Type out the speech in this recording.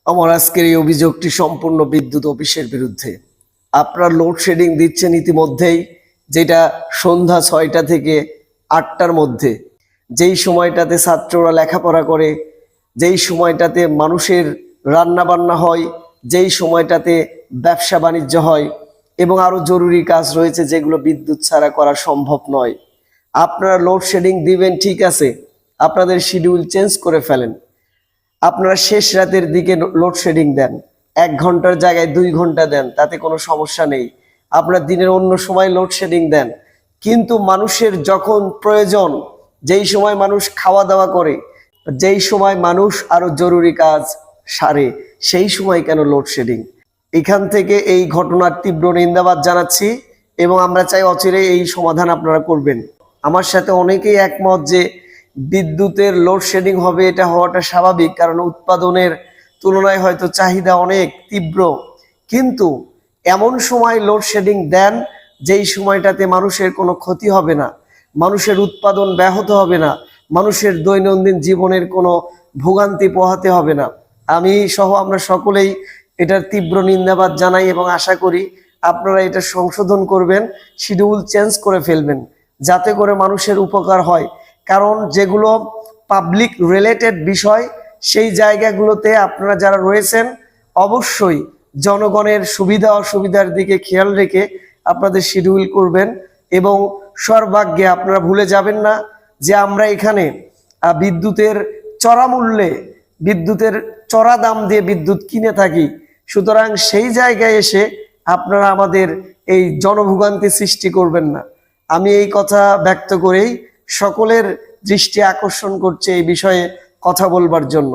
আমার আজকের এই অভিযোগটি সম্পূর্ণ বিদ্যুৎ অফিসের বিরুদ্ধে। আপনারা লোডশেডিং দিচ্ছেন ইতিমধ্যেই, যেটা সন্ধ্যা 6টা থেকে 8টার মধ্যে, যেই সময়টাতে ছাত্ররা লেখাপড়া করে, যেই সময়টাতে মানুষের রান্না বান্না হয়, যেই সময়টাতে ব্যবসা বাণিজ্য হয় এবং আরও জরুরি কাজ রয়েছে যেগুলো বিদ্যুৎ ছাড়া করা সম্ভব নয়। আপনারা লোডশেডিং দিবেন, ঠিক আছে, আপনাদের শিডিউল চেঞ্জ করে ফেলেন। আপনারা শেষ রাতের দিকে লোডশেডিং দেন, 1 ঘন্টার জায়গায় 2 ঘন্টা দেন, তাতে কোনো সমস্যা নেই। আপনারা দিনের অন্য সময় লোডশেডিং দেন, কিন্তু মানুষের যখন প্রয়োজন, যেই সময় মানুষ খাওয়া দাওয়া করে, যেই সময় মানুষ আরো জরুরি কাজ সারে, সেই সময় কেন লোডশেডিং? এখান থেকে এই ঘটনার তীব্র নিন্দাবাদ জানাচ্ছি এবং আমরা চাই অচিরে এই সমাধান আপনারা করবেন। আমার সাথে অনেকেই একমত যে বিদ্যুতের লোডশেডিং হবে, এটা হওয়াটা স্বাভাবিক, কারণ উৎপাদনের তুলনায় হয়তো চাহিদা অনেক তীব্র। কিন্তু এমন সময় লোডশেডিং দেন যেই সময়টাতে মানুষের কোনো ক্ষতি হবে না, মানুষের উৎপাদন ব্যাহত হবে না, মানুষের দৈনন্দিন জীবনের কোনো ভোগান্তি পোহাতে হবে না। আমি সহ আমরা সকলেই এটার তীব্র নিন্দাবাদ জানাই এবং আশা করি আপনারা এটা সংশোধন করবেন, শিডিউল চেঞ্জ করে ফেলবেন, যাতে করে মানুষের উপকার হয়। কারণ যেগুলো পাবলিক রিলেটেড বিষয়, সেই জায়গাগুলোতে আপনারা যারা রয়েছেন অবশ্যই জনগণের সুবিধা অসুবিধার দিকে খেয়াল রেখে আপনাদের শিডিউল করবেন। এবং সর্বাগ্যে আপনারা ভুলে যাবেন না যে আমরা এখানে বিদ্যুতের চড়া মূল্যে, বিদ্যুতের চড়া দাম দিয়ে বিদ্যুৎ কিনে থাকি। সুতরাং সেই জায়গায় এসে আপনারা আমাদের এই জনভোগান্তি সৃষ্টি করবেন না। আমি এই কথা ব্যক্ত করেই সকলের দৃষ্টি আকর্ষণ করছে এই বিষয়ে কথা বলবার জন্য।